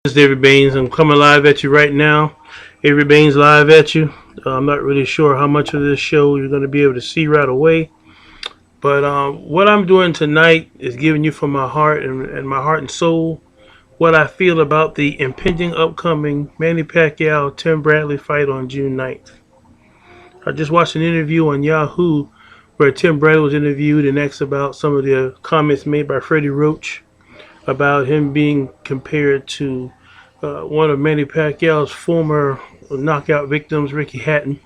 This is Avery Baines. I'm coming live at you right now. Avery Baines live at you. I'm not really sure how much of this show you're going to be able to see right away. But what I'm doing tonight is giving you from my heart and my heart and soul what I feel about the impending upcoming Manny Pacquiao Tim Bradley fight on June 9th. I just watched an interview on Yahoo where Tim Bradley was interviewed and asked about some of the comments made by Freddie Roach about him being compared to one of Manny Pacquiao's former knockout victims, Ricky Hatton.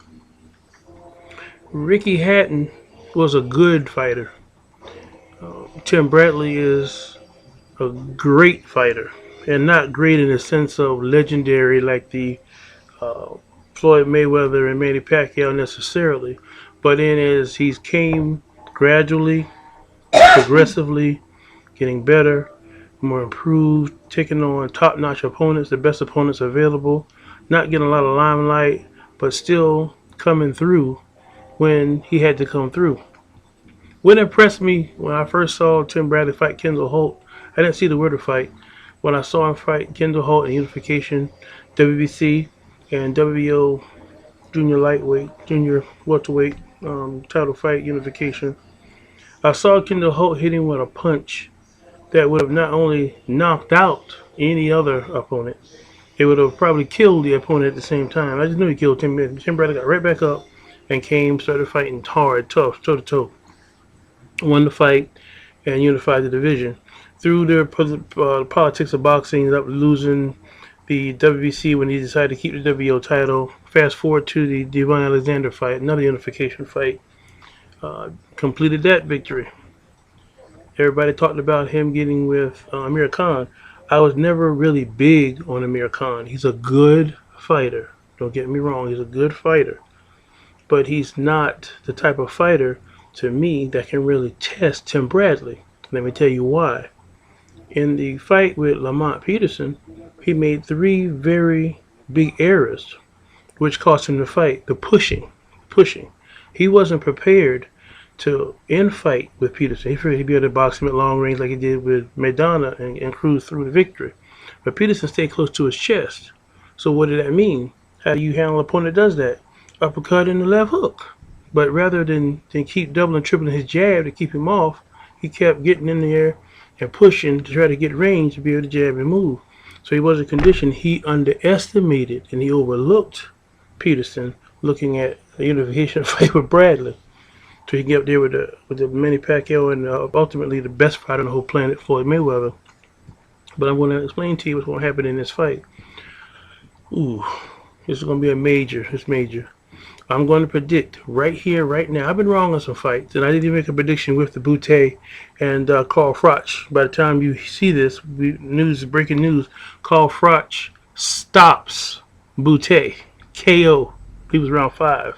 Ricky Hatton was a good fighter. Tim Bradley is a great fighter, and not great in the sense of legendary like the uh, Floyd Mayweather and Manny Pacquiao necessarily, but in as he's came gradually, progressively, getting better, more improved, taking on top-notch opponents, the best opponents available, not getting a lot of limelight, but still coming through when he had to come through. What impressed me when I first saw Tim Bradley fight Kendall Holt, I didn't see the word of fight. When I saw him fight Kendall Holt in unification, WBC and WBO junior lightweight, junior welterweight title fight unification, I saw Kendall Holt hitting with a punch that would have not only knocked out any other opponent, it would have probably killed the opponent at the same time. I just knew he killed Tim. Tim Bradley got right back up and started fighting hard, tough, toe to toe. Won the fight and unified the division. Through the politics of boxing, ended up losing the WBC when he decided to keep the WBO title. Fast forward to the Devon Alexander fight, another unification fight. Completed that victory. Everybody talked about him getting with Amir Khan. I was never really big on Amir Khan. He's a good fighter. Don't get me wrong, he's a good fighter. But he's not the type of fighter, to me, that can really test Tim Bradley. Let me tell you why. In the fight with Lamont Peterson, he made three very big errors, which cost him the fight. The pushing. He wasn't prepared to fight with Peterson. He figured he'd be able to box him at long range like he did with Maidana and cruise through the victory. But Peterson stayed close to his chest. So what did that mean? How do you handle an opponent that does that? Uppercut and the left hook. But rather than keep doubling, tripling his jab to keep him off, he kept getting in there and pushing to try to get range to be able to jab and move. So he wasn't conditioned. He underestimated and he overlooked Peterson looking at a unification fight with Bradley. So he can get up there with the Manny Pacquiao and ultimately the best fighter on the whole planet, Floyd Mayweather. But I'm going to explain to you what's going to happen in this fight. Ooh, this is going to be a major. It's major. I'm going to predict right here, right now. I've been wrong on some fights, and I didn't even make a prediction with the Butte and Carl Froch. By the time you see this, breaking news, Carl Froch stops Butte. KO. He was round 5.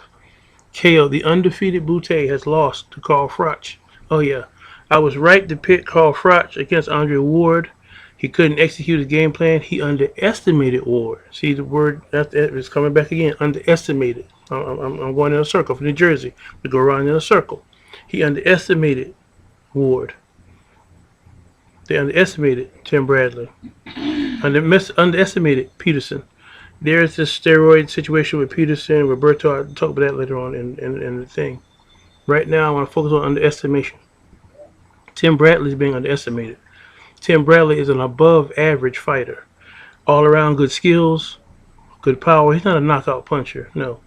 KO, the undefeated Butte, has lost to Carl Froch. Oh, yeah. I was right to pick Carl Froch against Andre Ward. He couldn't execute his game plan. He underestimated Ward. See, the word that is coming back again. Underestimated. I'm going in a circle from New Jersey. We go around in a circle. He underestimated Ward. They underestimated Tim Bradley. Underestimated Peterson. There's this steroid situation with Peterson, Roberto. I'll talk about that later on in the thing. Right now, I want to focus on underestimation. Tim Bradley is being underestimated. Tim Bradley is an above-average fighter. All around good skills, good power. He's not a knockout puncher, no.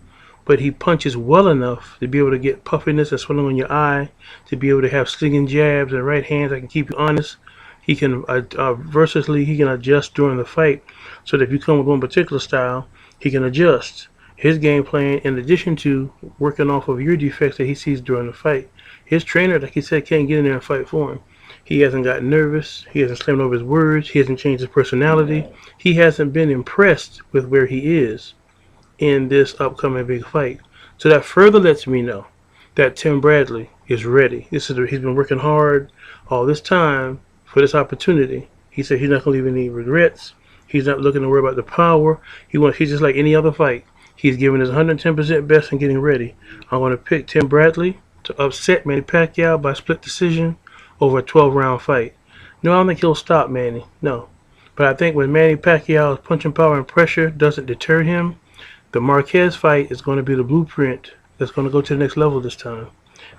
But he punches well enough to be able to get puffiness and swelling on your eye, to be able to have slinging jabs and right hands that can keep you honest. He can, versatily, he can adjust during the fight so that if you come with one particular style, he can adjust his game plan in addition to working off of your defects that he sees during the fight. His trainer, like he said, can't get in there and fight for him. He hasn't gotten nervous. He hasn't slammed over his words. He hasn't changed his personality. He hasn't been impressed with where he is in this upcoming big fight. So that further lets me know that Tim Bradley is ready. He's been working hard all this time for this opportunity. He said he's not going to leave any regrets. He's not looking to worry about the power. He's just like any other fight. He's giving his 110% best and getting ready. I'm going to pick Tim Bradley to upset Manny Pacquiao by split decision over a 12-round fight. No, I don't think he'll stop Manny. No. But I think when Manny Pacquiao's punching power and pressure doesn't deter him, the Marquez fight is going to be the blueprint that's going to go to the next level this time.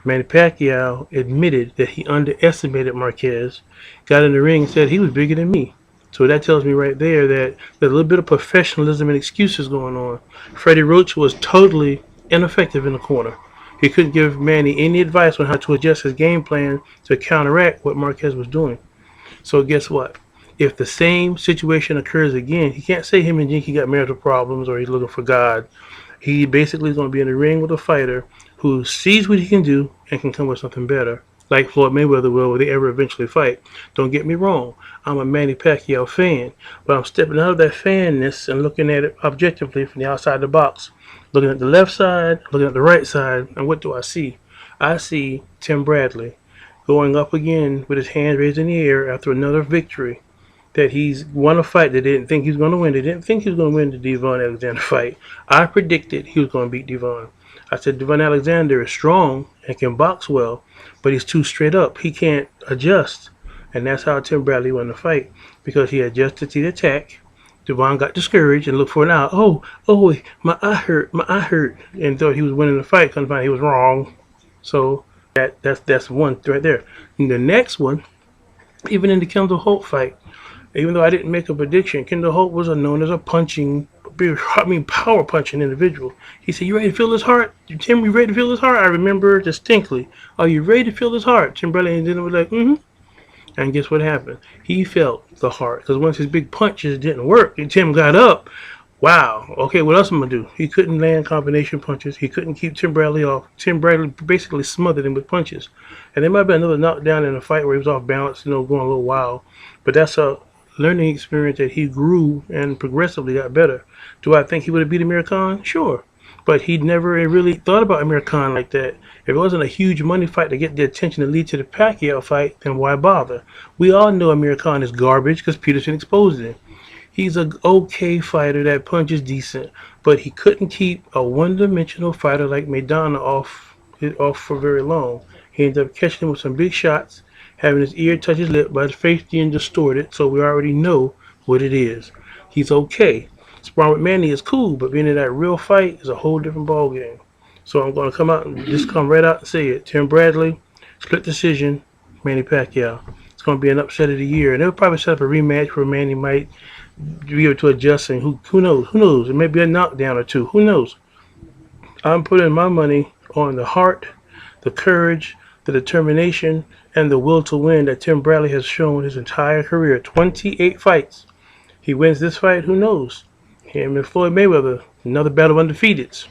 Manny Pacquiao admitted that he underestimated Marquez, got in the ring and said he was bigger than me. So that tells me right there that there's a little bit of professionalism and excuses going on. Freddie Roach was totally ineffective in the corner. He couldn't give Manny any advice on how to adjust his game plan to counteract what Marquez was doing. So guess what? If the same situation occurs again, he can't say him and Jinky got marital problems or he's looking for God. He basically is going to be in the ring with a fighter who sees what he can do and can come with something better, like Floyd Mayweather will when they ever eventually fight. Don't get me wrong, I'm a Manny Pacquiao fan, but I'm stepping out of that fanness and looking at it objectively from the outside the box. Looking at the left side, looking at the right side, and what do I see? I see Tim Bradley going up again with his hands raised in the air after another victory. That he's won a fight that they didn't think he was going to win. They didn't think he was going to win the Devon Alexander fight. I predicted he was going to beat Devon. I said Devon Alexander is strong and can box well, but he's too straight up. He can't adjust. And that's how Tim Bradley won the fight, because he adjusted to the attack. Devon got discouraged and looked for an out. Oh, my eye hurt, and thought he was winning the fight. Couldn't find he was wrong. So that's one right there. And the next one, even in the Kendall Holt fight, even though I didn't make a prediction, Kendall Holt was known as a power punching individual. He said, "You ready to feel his heart? Tim, you ready to feel his heart?" I remember distinctly. "Are you ready to feel his heart?" Tim Bradley and then was like, "Mm-hmm." And guess what happened? He felt the heart, because once his big punches didn't work and Tim got up, wow, okay, what else am I going to do? He couldn't land combination punches. He couldn't keep Tim Bradley off. Tim Bradley basically smothered him with punches. And there might have been another knockdown in a fight where he was off balance, going a little wild. But that's a learning experience that he grew and progressively got better. Do I think he would have beat Amir Khan? Sure. But he never really thought about Amir Khan like that. If it wasn't a huge money fight to get the attention to lead to the Pacquiao fight, then why bother? We all know Amir Khan is garbage because Peterson exposed him. He's an okay fighter that punches decent, but he couldn't keep a one-dimensional fighter like Maidana off for very long. He ended up catching him with some big shots, having his ear touch his lip, but his face being distorted, so we already know what it is. He's okay. Sparring with Manny is cool, but being in that real fight is a whole different ballgame. So I'm going to come out and just come right out and say it. Tim Bradley, split decision, Manny Pacquiao. It's going to be an upset of the year, and they'll probably set up a rematch where Manny might be able to adjust, and who knows? Who knows? It may be a knockdown or two. Who knows? I'm putting my money on the heart, the courage, the determination, and the will to win that Tim Bradley has shown his entire career. 28 fights. He wins this fight, who knows? Him and Floyd Mayweather, another battle of undefeateds.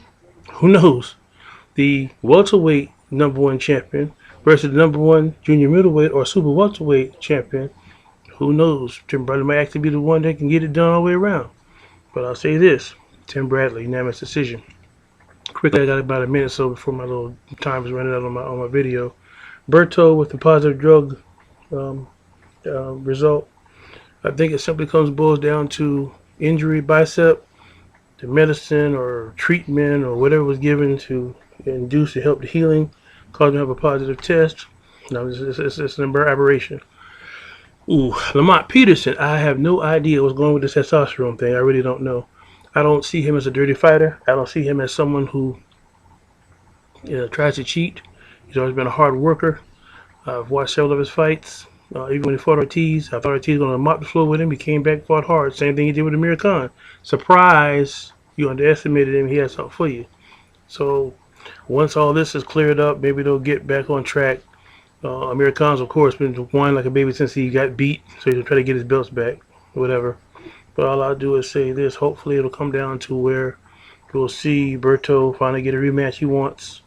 Who knows? The welterweight #1 champion versus the #1 junior middleweight or super welterweight champion. Who knows? Tim Bradley might actually be the one that can get it done all the way around. But I'll say this, Tim Bradley, unanimous decision. Quickly, I got about a minute or so before my little time is running out on my video. Berto with the positive drug result. I think it simply boils down to injury, bicep, the medicine or treatment or whatever was given to induce to help the healing, caused him to have a positive test. No, it's an aberration. Ooh, Lamont Peterson, I have no idea what's going on with this testosterone thing. I really don't know. I don't see him as a dirty fighter. I don't see him as someone who tries to cheat. He's always been a hard worker. I've watched several of his fights. Even when he fought Ortiz, I thought Ortiz was going to mop the floor with him. He came back, fought hard. Same thing he did with Amir Khan. Surprise, you underestimated him. He had something for you. So once all this is cleared up, maybe they'll get back on track. Amir Khan's, of course, been whining like a baby since he got beat, so he's going to try to get his belts back, whatever. But all I'll do is say this. Hopefully it'll come down to where we'll see Berto finally get a rematch he wants.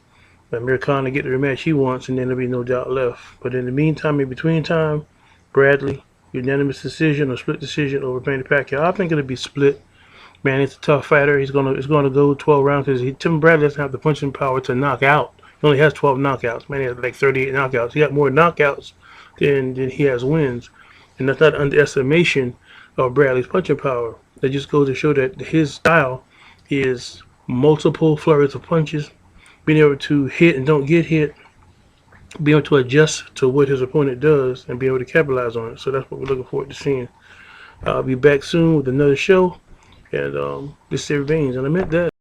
Amir Khan to get the rematch he wants, and then there'll be no doubt left. But in the meantime, in between time, Bradley, unanimous decision or split decision over Manny Pacquiao. I think it'll be split. Manny's a tough fighter. It's gonna go 12 rounds because Tim Bradley doesn't have the punching power to knock out. He only has 12 knockouts. Manny has like 38 knockouts. He got more knockouts than he has wins, and that's not underestimation of Bradley's punching power. That just goes to show that his style is multiple flurries of punches, being able to hit and don't get hit, being able to adjust to what his opponent does, and be able to capitalize on it. So that's what we're looking forward to seeing. I'll be back soon with another show. And this is Avery Baines, and I meant that.